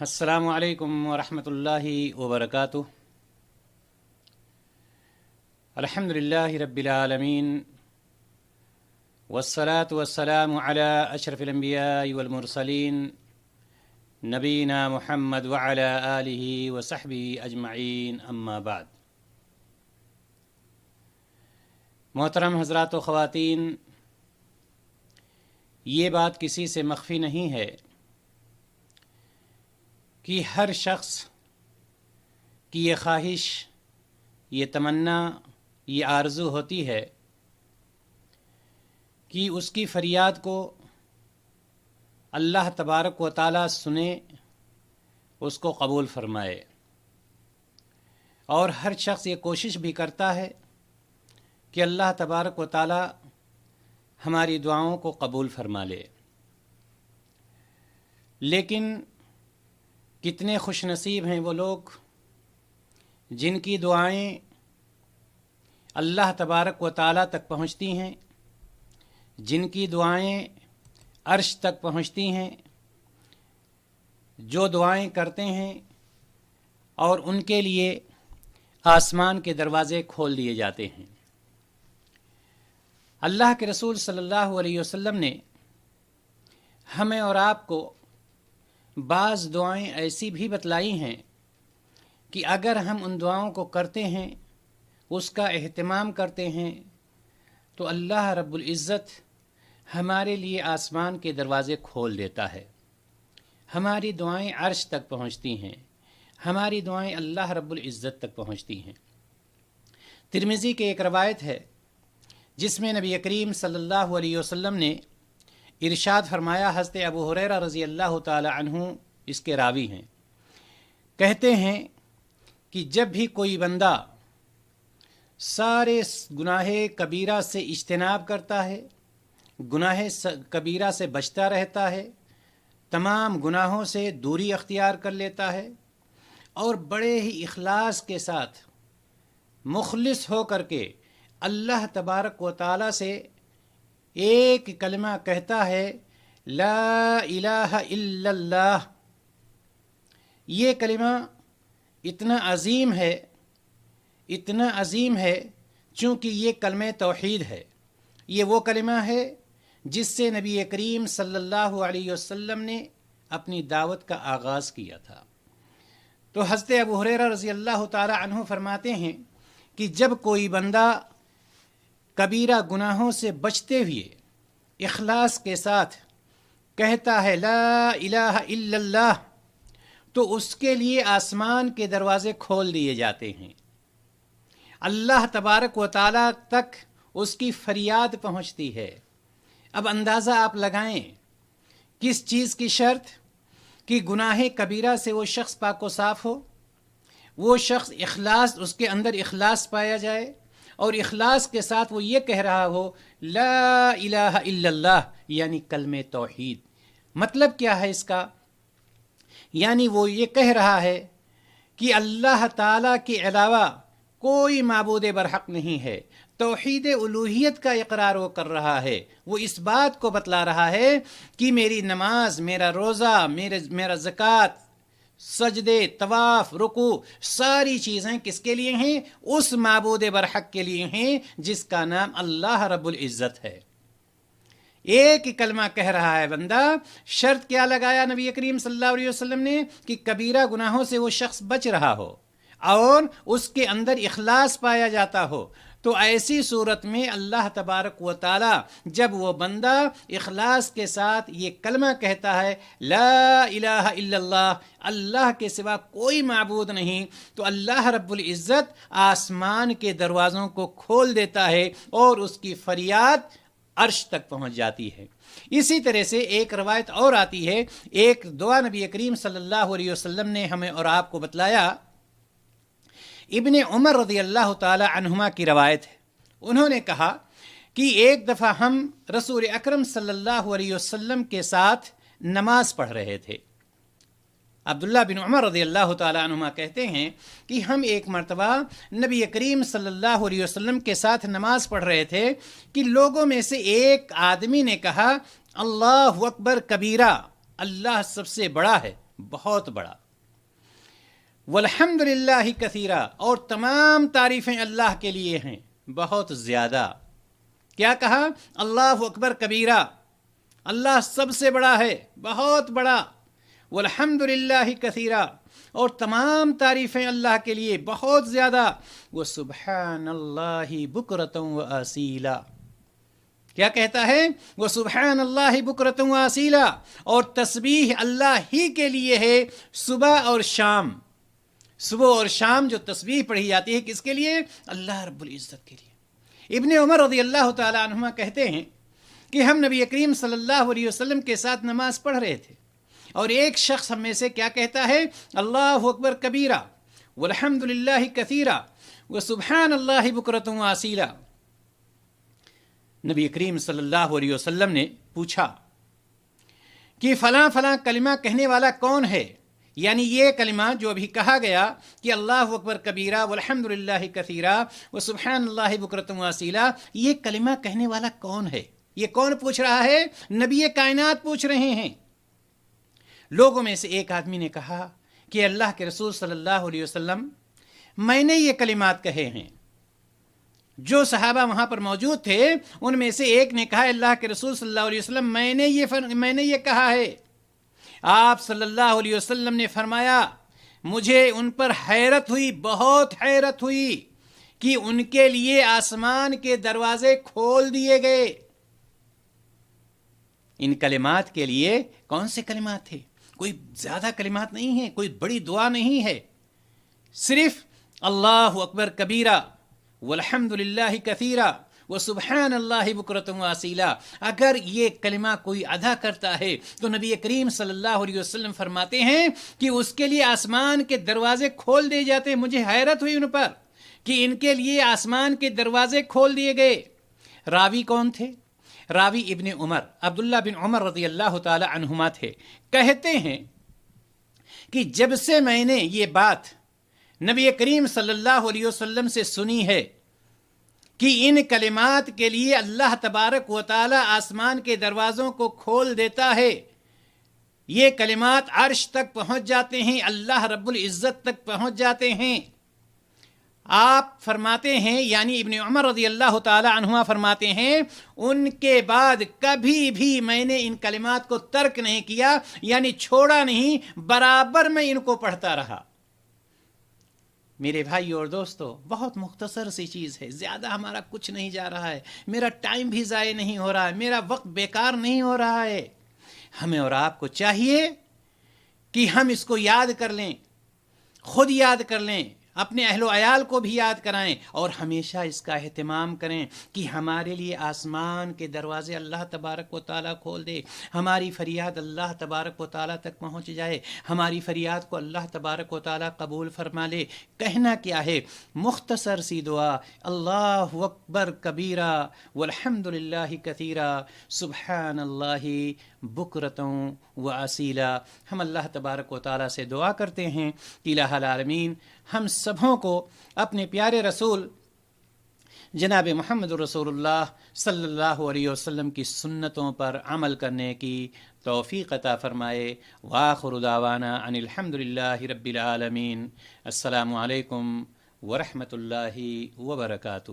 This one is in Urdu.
السلام علیکم ورحمۃ اللہ وبرکاتہ۔ الحمد للہ رب العالمین والصلاة والسلام علی اشرف الانبیاء والمرسلین نبینا محمد وعلی آلہ وصحبہ اجمعین، اما بعد۔ محترم حضرات و خواتین، یہ بات کسی سے مخفی نہیں ہے کہ ہر شخص کی یہ خواہش، یہ تمنا، یہ آرزو ہوتی ہے کہ اس کی فریاد کو اللہ تبارک و تعالی سنے، اس کو قبول فرمائے، اور ہر شخص یہ کوشش بھی کرتا ہے کہ اللہ تبارک و تعالی ہماری دعاؤں کو قبول فرما لے۔ لیکن کتنے خوش نصیب ہیں وہ لوگ جن کی دعائیں اللہ تبارک و تعالی تک پہنچتی ہیں، جن کی دعائیں عرش تک پہنچتی ہیں، جو دعائیں کرتے ہیں اور ان کے لیے آسمان کے دروازے کھول دیے جاتے ہیں۔ اللہ کے رسول صلی اللہ علیہ وسلم نے ہمیں اور آپ کو بعض دعائیں ایسی بھی بتلائی ہیں کہ اگر ہم ان دعاؤں کو کرتے ہیں، اس کا اہتمام کرتے ہیں، تو اللہ رب العزت ہمارے لیے آسمان کے دروازے کھول دیتا ہے، ہماری دعائیں عرش تک پہنچتی ہیں، ہماری دعائیں اللہ رب العزت تک پہنچتی ہیں۔ ترمذی کے ایک روایت ہے جس میں نبی کریم صلی اللہ علیہ وسلم نے ارشاد فرمایا، حضرت ابو ہریرہ رضی اللہ تعالی عنہ اس کے راوی ہیں، کہتے ہیں کہ جب بھی کوئی بندہ سارے گناہ کبیرہ سے اجتناب کرتا ہے، گناہ کبیرہ سے بچتا رہتا ہے، تمام گناہوں سے دوری اختیار کر لیتا ہے، اور بڑے ہی اخلاص کے ساتھ مخلص ہو کر کے اللہ تبارک و تعالی سے ایک کلمہ کہتا ہے، لا الہ الا اللہ۔ یہ کلمہ اتنا عظیم ہے، اتنا عظیم ہے، چونکہ یہ کلمہ توحید ہے۔ یہ وہ کلمہ ہے جس سے نبی کریم صلی اللہ علیہ وسلم نے اپنی دعوت کا آغاز کیا تھا۔ تو حضرت ابو ہریرہ رضی اللہ تعالی عنہ فرماتے ہیں کہ جب کوئی بندہ کبیرہ گناہوں سے بچتے ہوئے اخلاص کے ساتھ کہتا ہے لا الہ الا اللہ، تو اس کے لیے آسمان کے دروازے کھول دیے جاتے ہیں، اللہ تبارک و تعالی تک اس کی فریاد پہنچتی ہے۔ اب اندازہ آپ لگائیں کس چیز کی شرط؟ کہ گناہ کبیرہ سے وہ شخص پاک و صاف ہو، وہ شخص اخلاص، اس کے اندر اخلاص پایا جائے، اور اخلاص کے ساتھ وہ یہ کہہ رہا ہو لا الہ الا اللہ، یعنی کلمہ توحید۔ مطلب کیا ہے اس کا؟ یعنی وہ یہ کہہ رہا ہے کہ اللہ تعالیٰ کے علاوہ کوئی معبود برحق نہیں ہے، توحید الوہیت کا اقرار وہ کر رہا ہے، وہ اس بات کو بتلا رہا ہے کہ میری نماز، میرا روزہ، میرا زکوٰۃ، سجدے، طواف، رکوع، ساری چیزیں کس کے لیے ہیں؟ اس معبود برحق کے لیے ہیں جس کا نام اللہ رب العزت ہے۔ ایک ہی کلمہ کہہ رہا ہے بندہ، شرط کیا لگایا نبی کریم صلی اللہ علیہ وسلم نے؟ کہ کبیرہ گناہوں سے وہ شخص بچ رہا ہو اور اس کے اندر اخلاص پایا جاتا ہو۔ تو ایسی صورت میں اللہ تبارک و تعالی جب وہ بندہ اخلاص کے ساتھ یہ کلمہ کہتا ہے لا الہ الا اللہ، اللہ کے سوا کوئی معبود نہیں، تو اللہ رب العزت آسمان کے دروازوں کو کھول دیتا ہے اور اس کی فریاد عرش تک پہنچ جاتی ہے۔ اسی طرح سے ایک روایت اور آتی ہے، ایک دعا نبی کریم صلی اللہ علیہ وسلم نے ہمیں اور آپ کو بتلایا۔ ابن عمر رضی اللہ تعالی عنہما کی روایت ہے، انہوں نے کہا کہ ایک دفعہ ہم رسول اکرم صلی اللہ علیہ وسلم کے ساتھ نماز پڑھ رہے تھے۔ عبداللہ بن عمر رضی اللہ تعالی عنہما کہتے ہیں کہ ہم ایک مرتبہ نبی کریم صلی اللہ علیہ وسلم کے ساتھ نماز پڑھ رہے تھے کہ لوگوں میں سے ایک آدمی نے کہا اللہ اکبر کبیرہ، اللہ سب سے بڑا ہے، بہت بڑا. والحمد للہ کثیرا، اور تمام تعریفیں اللہ کے لیے ہیں بہت زیادہ. کیا کہا؟ اللہ اکبر کبیرہ، اللہ سب سے بڑا ہے، بہت بڑا. والحمد للہ کثیرا، اور تمام تعریفیں اللہ کے لیے بہت زیادہ. وسبحان اللہ بکرۃ واسیلا، کیا کہتا ہے؟ وسبحان اللہ بکرۃ واسیلا، اور تسبیح اللہ ہی کے لیے ہے صبح اور شام. صبح اور شام جو تسبیح پڑھی جاتی ہے کس کے لیے؟ اللہ رب العزت کے لیے. ابن عمر رضی اللہ تعالی عنہما کہتے ہیں کہ ہم نبی کریم صلی اللہ علیہ وسلم کے ساتھ نماز پڑھ رہے تھے، اور ایک شخص ہم میں سے کیا کہتا ہے؟ اللہ اکبر کبیرہ والحمد للہ کثیرہ وسبحان اللہ بکرۃ واسیلا. نبی کریم صلی اللہ علیہ وسلم نے پوچھا کہ فلاں فلاں کلمہ کہنے والا کون ہے؟ یعنی یہ کلمہ جو ابھی کہا گیا کہ اللہ اکبر کبیرہ والحمد للہ کثیرہ وسبحان اللہ بکرۃ واسیلا، یہ کلمہ کہنے والا کون ہے؟ یہ کون پوچھ رہا ہے؟ نبی کائنات پوچھ رہے ہیں. لوگوں میں سے ایک آدمی نے کہا کہ اللہ کے رسول صلی اللہ علیہ وسلم، میں نے یہ کلمات کہے ہیں. جو صحابہ وہاں پر موجود تھے ان میں سے ایک نے کہا اللہ کے رسول صلی اللہ علیہ وسلم میں نے یہ کہا ہے. آپ صلی اللہ علیہ وسلم نے فرمایا مجھے ان پر حیرت ہوئی، بہت حیرت ہوئی کہ ان کے لیے آسمان کے دروازے کھول دیے گئے. ان کلمات کے لیے کون سے کلمات تھے؟ کوئی زیادہ کلمات نہیں ہیں، کوئی بڑی دعا نہیں ہے، صرف اللہ اکبر کبیرہ والحمد للہ کثیرہ وسبحان اللہ بکرۃ واسیلا. اگر یہ کلمہ کوئی ادا کرتا ہے تو نبی کریم صلی اللہ علیہ وسلم فرماتے ہیں کہ اس کے لیے آسمان کے دروازے کھول دیے جاتے ہیں. مجھے حیرت ہوئی ان پر کہ ان کے لیے آسمان کے دروازے کھول دیے گئے. راوی کون تھے؟ راوی ابن عمر، عبداللہ بن عمر رضی اللہ تعالی عنہما تھے. کہتے ہیں کہ جب سے میں نے یہ بات نبی کریم صلی اللہ علیہ وسلم سے سنی ہے کہ ان کلمات کے لیے اللہ تبارک و تعالی آسمان کے دروازوں کو کھول دیتا ہے، یہ کلمات عرش تک پہنچ جاتے ہیں، اللہ رب العزت تک پہنچ جاتے ہیں. آپ فرماتے ہیں، یعنی ابن عمر رضی اللہ تعالی عنہما فرماتے ہیں، ان کے بعد کبھی بھی میں نے ان کلمات کو ترک نہیں کیا، یعنی چھوڑا نہیں، برابر میں ان کو پڑھتا رہا. میرے بھائی اور دوستو، بہت مختصر سی چیز ہے، زیادہ ہمارا کچھ نہیں جا رہا ہے، میرا ٹائم بھی ضائع نہیں ہو رہا ہے، میرا وقت بیکار نہیں ہو رہا ہے. ہمیں اور آپ کو چاہیے کہ ہم اس کو یاد کر لیں، خود یاد کر لیں، اپنے اہل و عیال کو بھی یاد کرائیں، اور ہمیشہ اس کا اہتمام کریں کہ ہمارے لیے آسمان کے دروازے اللہ تبارک و تعالیٰ کھول دے، ہماری فریاد اللہ تبارک و تعالیٰ تک پہنچ جائے، ہماری فریاد کو اللہ تبارک و تعالیٰ قبول فرما لے. کہنا کیا ہے؟ مختصر سی دعا، اللہ اکبر کبیرہ والحمد للہ کثیرہ سبحان اللہ بکرۃ واسیلا. ہم اللہ تبارک و تعالیٰ سے دعا کرتے ہیں کہ الہ العالمین ہم سبوں کو اپنے پیارے رسول جناب محمد رسول اللہ صلی اللہ علیہ وسلم کی سنتوں پر عمل کرنے کی توفیق عطا فرمائے. وآخر دعوانا ان الحمد للہ رب العالمین. السلام علیکم ورحمۃ اللہ وبرکاتہ.